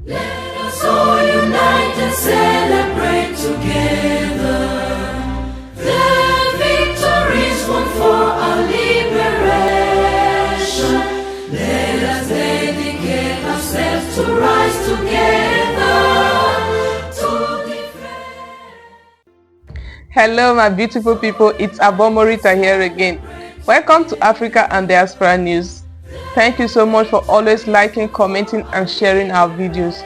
Let us all unite and celebrate together the victories won for our liberation. Let us dedicate ourselves to rise together to defend. Hello, my beautiful people. It's Abomorita here again. Welcome to Africa and Diaspora News. Thank you so much for always liking, commenting, and sharing our videos.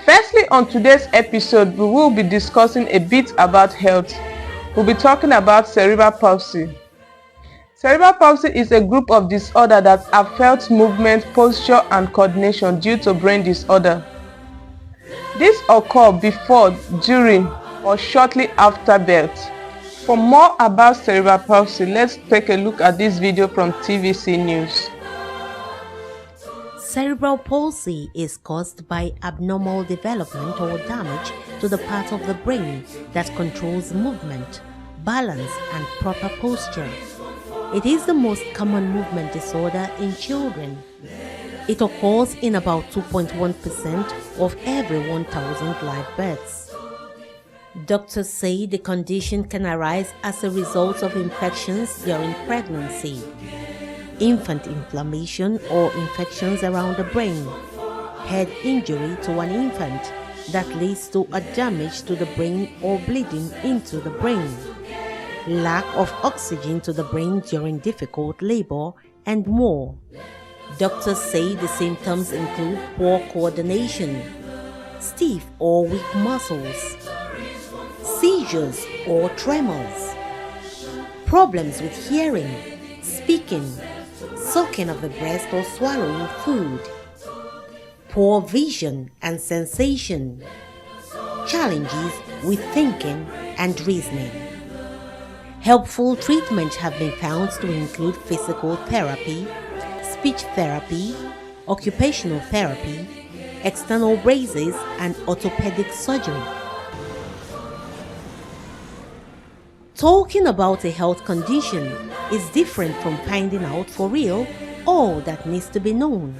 Firstly, on today's episode, we will be discussing a bit about health. We'll be talking about cerebral palsy. Cerebral palsy is a group of disorders that affect movement, posture, and coordination due to brain disorder. This occurs before, during, or shortly after birth. For more about cerebral palsy, let's take a look at this video from TVC News. Cerebral palsy is caused by abnormal development or damage to the part of the brain that controls movement, balance, and proper posture. It is the most common movement disorder in children. It occurs in about 2.1% of every 1,000 live births. Doctors say the condition can arise as a result of infections during pregnancy, infant inflammation or infections around the brain, head injury to an infant that leads to a damage to the brain or bleeding into the brain, lack of oxygen to the brain during difficult labor, and more. Doctors say the symptoms include poor coordination, stiff or weak muscles, seizures or tremors, problems with hearing, speaking, sucking of the breast or swallowing food, poor vision and sensation, challenges with thinking and reasoning. Helpful treatments have been found to include physical therapy, speech therapy, occupational therapy, external braces, and orthopedic surgery. Talking about a health condition is different from finding out for real all that needs to be known.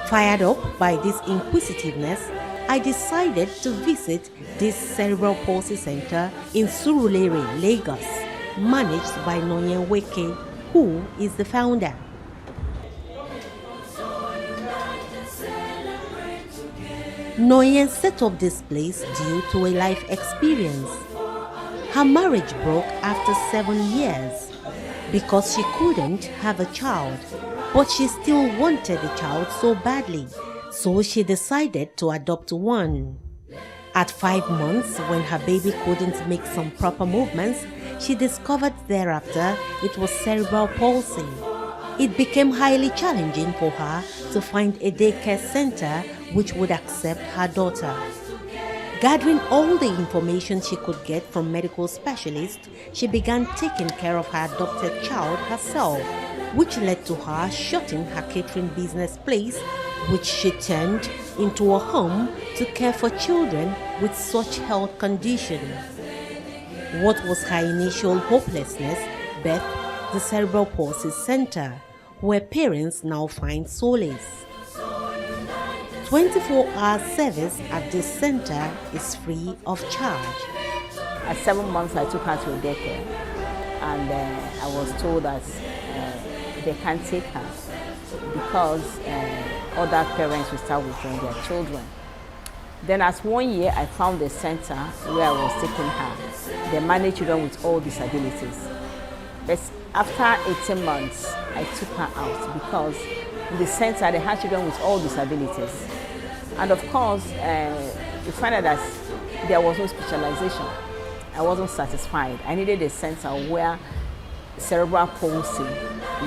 Fired up by this inquisitiveness, I decided to visit this Cerebral Palsy Center in Surulere, Lagos, managed by Nonyenweke, who is the founder. Nonyen set up this place due to a life experience. Her marriage broke after 7 years because she couldn't have a child, but she still wanted a child so badly, so she decided to adopt one. At 5 months, when her baby couldn't make some proper movements, she discovered thereafter it was cerebral palsy. It became highly challenging for her to find a daycare center which would accept her daughter. Gathering all the information she could get from medical specialists, she began taking care of her adopted child herself, which led to her shutting her catering business place, which she turned into a home to care for children with such health conditions. What was her initial hopelessness birthed the Cerebral Palsy Center, where parents now find solace. 24-hour service at this center is free of charge. At 7 months, I took her to a daycare, and I was told that they can't take her because other parents will start withdrawing their children. Then, as 1 year, I found a center where I was taking her. They manage children with all disabilities. But after 18 months, I took her out because in the center they had children with all disabilities. And of course, you find out that there was no specialization. I wasn't satisfied. I needed a center where cerebral palsy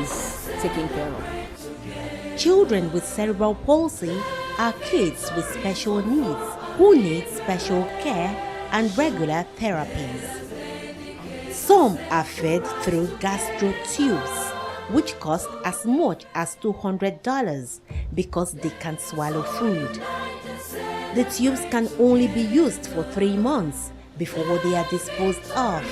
is taken care of. Children with cerebral palsy are kids with special needs who need special care and regular therapies. Some are fed through gastro tubes, which cost as much as $200 because they can't swallow food. The tubes can only be used for 3 months before they are disposed of.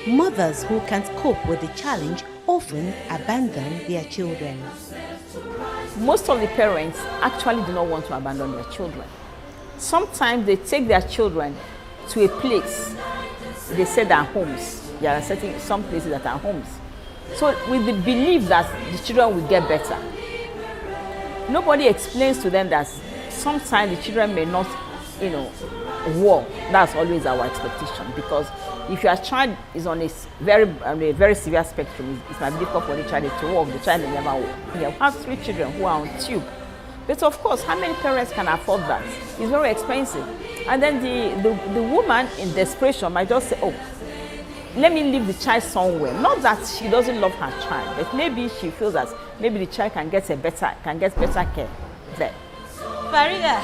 Mothers who can't cope with the challenge often abandon their children. most of the parents actually do not want to abandon their children. Sometimes they take their children to a place, they say they are homes. There are some places that are homes. So with the belief that the children will get better, nobody explains to them that sometimes the children may not, walk. That's always our expectation, because if your child is on a very severe spectrum, it might be difficult for the child to walk. The child may never walk. We have 3 children who are on tube. But of course, how many parents can afford that? It's very expensive. And then the woman in desperation might just say, oh, let me leave the child somewhere. Not that she doesn't love her child, but maybe she feels that maybe the child can get better care there. Farida,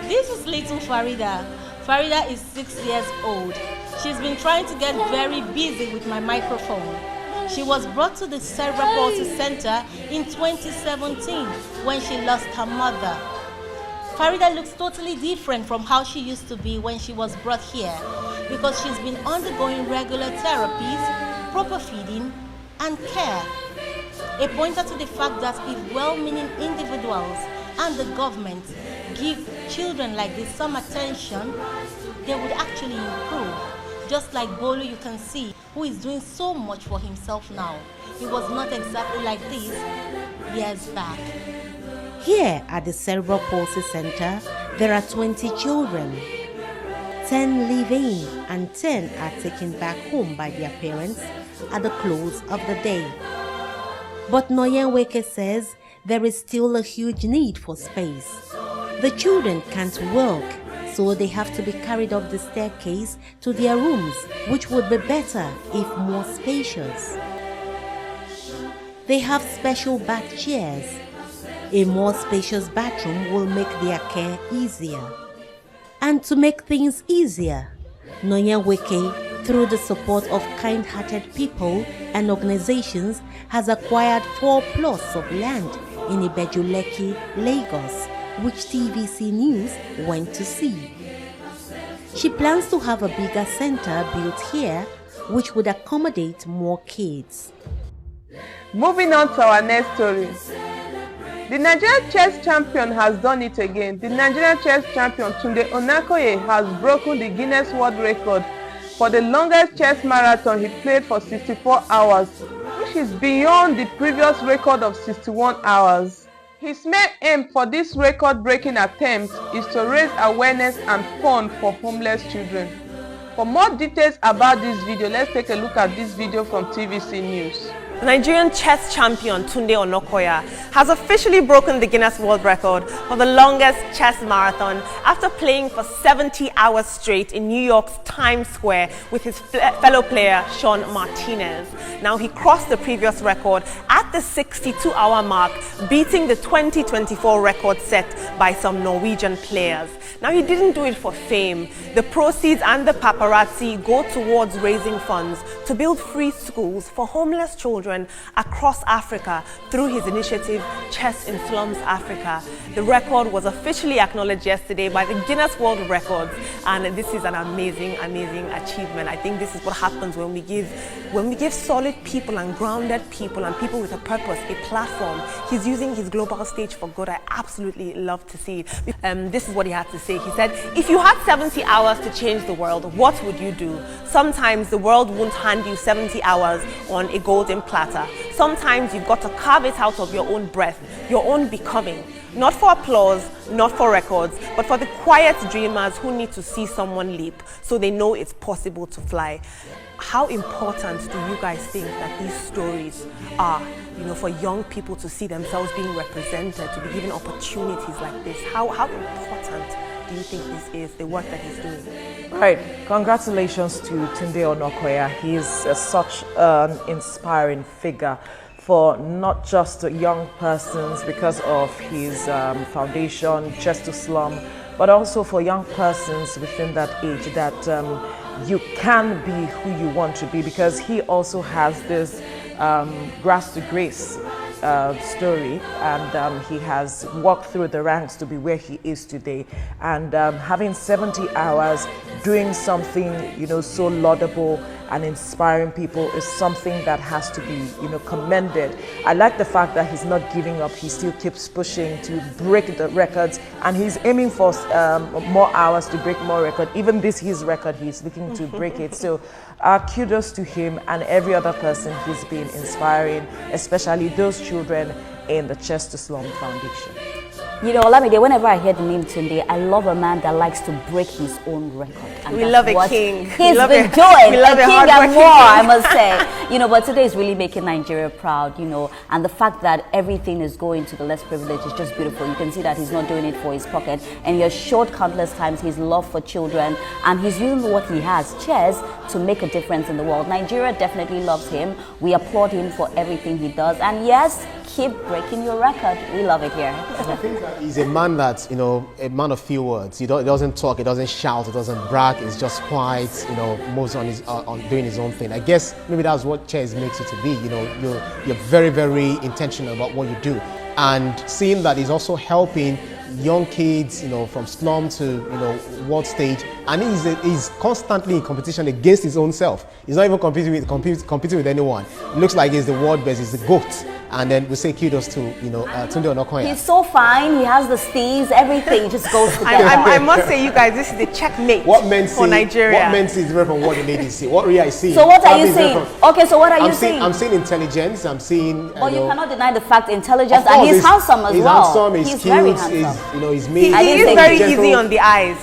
this is little Farida. Farida is 6 years old. She's been trying to get very busy with my microphone. She was brought to the Cerebral Palsy Center in 2017 when she lost her mother. Farida looks totally different from how she used to be when she was brought here, because she's been undergoing regular therapies, proper feeding, and care. A pointer to the fact that if well-meaning individuals and the government give children like this some attention, they would actually improve. Just like Bolu, you can see, who is doing so much for himself now. He was not exactly like this years back. Here at the Cerebral Palsy Center, there are 20 children. 10 live in and 10 are taken back home by their parents at the close of the day. But Nyenweke says there is still a huge need for space. The children can't walk, so they have to be carried up the staircase to their rooms, which would be better if more spacious. They have special bath chairs. A more spacious bathroom will make their care easier. And to make things easier, Nyenweke, through the support of kind-hearted people and organizations, has acquired 4 plots of land in Ibejuleki, Lagos, which TVC News went to see. She plans to have a bigger center built here, which would accommodate more kids. Moving on to our next story. The Nigerian chess champion has done it again. The Nigerian chess champion Tunde Onakoya has broken the Guinness World Record for the longest chess marathon. He played for 64 hours, which is beyond the previous record of 61 hours. His main aim for this record-breaking attempt is to raise awareness and fund for homeless children. For more details about this video, let's take a look at this video from TVC News. Nigerian chess champion Tunde Onakoya has officially broken the Guinness World Record for the longest chess marathon after playing for 70 hours straight in New York's Times Square with his fellow player Sean Martinez. Now he crossed the previous record at the 62-hour mark, beating the 2024 record set by some Norwegian players. Now he didn't do it for fame. The proceeds and the paparazzi go towards raising funds to build free schools for homeless children across Africa through his initiative Chess in Slums Africa. The record was officially acknowledged yesterday by the Guinness World Records, and this is an amazing achievement. I think this is what happens when we give solid people and grounded people and people with a purpose a platform. He's using his global stage for good. I absolutely love to see it. This is what he had to say. He said, if you had 70 hours to change the world, what would you do? Sometimes the world won't hand you 70 hours on a golden platter. Sometimes you've got to carve it out of your own breath, your own becoming. Not for applause, not for records, but for the quiet dreamers who need to see someone leap so they know it's possible to fly. How important do you guys think that these stories are, for young people to see themselves being represented, to be given opportunities like this? How important do you think this is, the work that he's doing? Right. Congratulations to Tunde Onakoya. He is such an inspiring figure for not just young persons because of his foundation, Chess to Slum, but also for young persons within that age that you can be who you want to be, because he also has this grass to grace story, and he has walked through the ranks to be where he is today, and having 70 hours doing something so laudable and inspiring people is something that has to be, commended. I like the fact that he's not giving up. He still keeps pushing to break the records, and he's aiming for more hours to break more records. Even his record, he's looking to break it. So kudos to him and every other person he's been inspiring, especially those children in the Chess to Slum Foundation. Olamide, whenever I hear the name Tunde, I love a man that likes to break his own record. And we love a king. He's been doing. We love a king and more, I must say. But today is really making Nigeria proud, and the fact that everything is going to the less privileged is just beautiful. You can see that he's not doing it for his pocket, and he has showed countless times his love for children, and he's using what he has, chess, to make a difference in the world. Nigeria definitely loves him. We applaud him for everything he does, and yes, keep breaking your record. We love it here. I think that he's a man that's, a man of few words. He doesn't talk, he doesn't shout, he doesn't brag. He's just quiet, moves on doing his own thing. I guess maybe that's what chess makes you to be. You're very, very intentional about what you do. And seeing that he's also helping young kids, from slum to, world stage, and he's constantly in competition against his own self. He's not even competing with anyone. It looks like he's the world best, he's the GOAT. And then we say kudos to, Tunde Onakoya. He's so fine, he has the steez, everything just goes together. I must say, you guys, this is the checkmate for Nigeria. What men see is different from what the ladies see. What Ria is seeing. So what are you saying? Okay, so what are you saying? I'm seeing intelligence, I'm seeing... But you cannot deny the fact intelligence, and he's handsome as well. He's handsome, he's very cute, handsome. he's made. He is very easy on the eyes.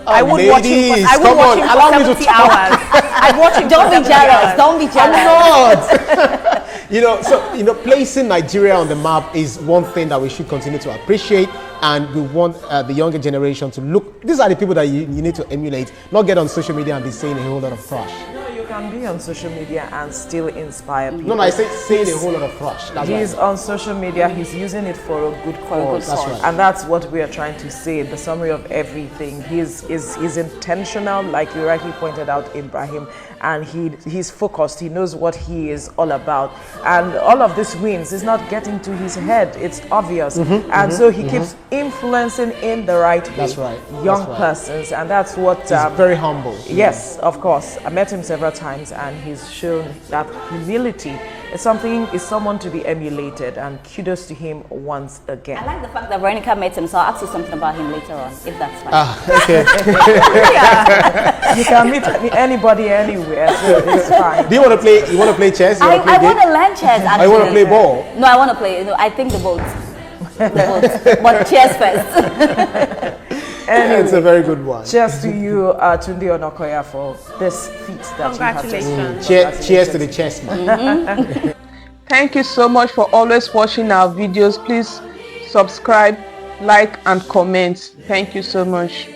I would watch him for, allow me to 70 hours. I'd watch him. Don't be jealous. Don't be jealous. I'm not. Placing Nigeria on the map is one thing that we should continue to appreciate, and we want the younger generation to look. These are the people that you need to emulate, not get on social media and be saying a whole lot of trash. You can be on social media and still inspire people. No, I say saying a whole lot of trash. He's on social media, he's using it for a good cause. That's right. And that's what we are trying to say, the summary of everything. He's intentional, like you rightly pointed out, Ibrahim, and he's focused. He knows what he is all about. And all of these wins is not getting to his head. It's obvious. So he keeps influencing in the right way. That's right. Young persons, and that's what... He's very humble. Yes, of course. I met him several times, and he's shown that humility is someone to be emulated, and kudos to him once again. I like the fact that Veronica met him, so I'll ask you something about him later on, if that's fine. Okay. You can meet anybody anywhere, so it's fine. Do you want to play? You want to play chess? I want to learn chess. Actually. I want to play ball. No, I want to play. No, I think the boat. But chess first. Anyway, it's a very good one. Cheers to you, Tunde Onakoya, for this feat that you have taken. Cheers to the chess man. Thank you so much for always watching our videos. Please subscribe, like and comment. Thank you so much.